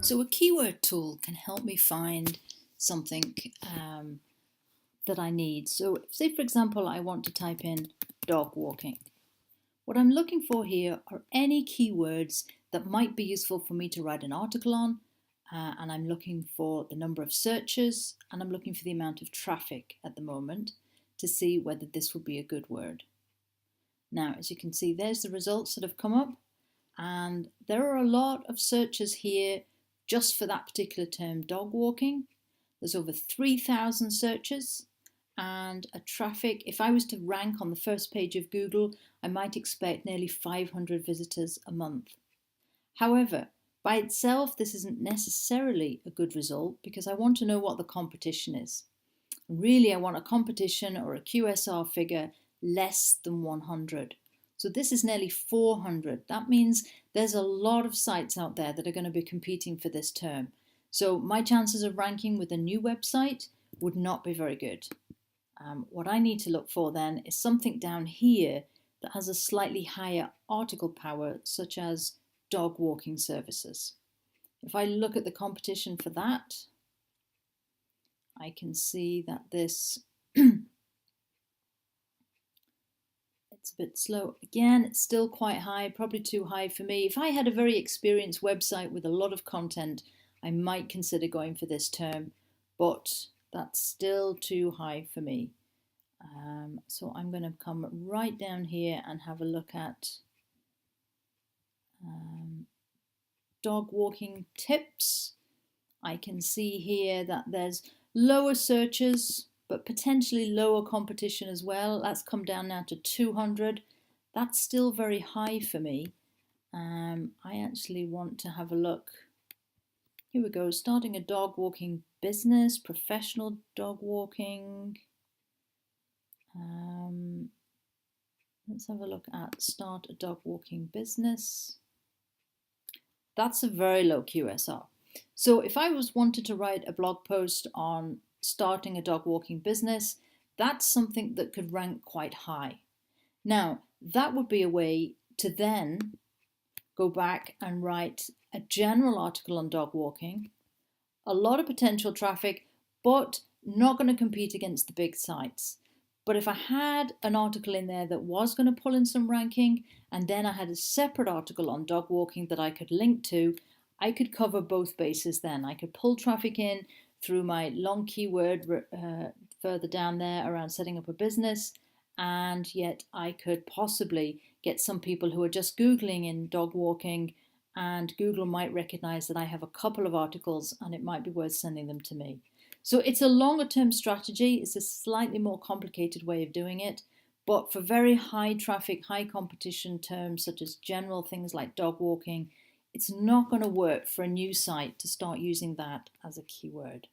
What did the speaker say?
So a keyword tool can help me find something that I need. So say for example, I want to type in dog walking. What I'm looking for here are any keywords that might be useful for me to write an article on. And I'm looking for the number of searches and I'm looking for the amount of traffic at the moment to see whether this would be a good word. Now, as you can see, there's the results that have come up. And there are a lot of searches here just for that particular term, dog walking. There's over 3,000 searches and a traffic. If I was to rank on the first page of Google, I might expect nearly 500 visitors a month. However, by itself, this isn't necessarily a good result because I want to know what the competition is. Really, I want a competition or a QSR figure less than 100. So this is nearly 400. That means there's a lot of sites out there that are going to be competing for this term. So my chances of ranking with a new website would not be very good. What I need to look for then is something down here that has a slightly higher article power, such as dog walking services. If I look at the competition for that, I can see that this it's a bit slow. Again, it's still quite high, probably too high for me. If I had a very experienced website with a lot of content, I might consider going for this term, but that's still too high for me. So I'm going to come right down here and have a look at dog walking tips. I can see here that there's lower searches, but potentially lower competition as well. That's come down now to 200. That's still very high for me. I actually want to have a look. Here we go, starting a dog walking business, professional dog walking. Let's have a look at start a dog walking business. That's a very low QSR. So if I wanted to write a blog post on starting a dog walking business, that's something that could rank quite high. Now, that would be a way to then go back and write a general article on dog walking, a lot of potential traffic, but not going to compete against the big sites. But if I had an article in there that was going to pull in some ranking, and then I had a separate article on dog walking that I could link to, I could cover both bases then. I could pull traffic in through my long keyword further down there around setting up a business, and yet I could possibly get some people who are just Googling in dog walking, and Google might recognize that I have a couple of articles and it might be worth sending them to me. So it's a longer term strategy. It's a slightly more complicated way of doing it. But for very high traffic, high competition terms such as general things like dog walking, it's not going to work for a new site to start using that as a keyword.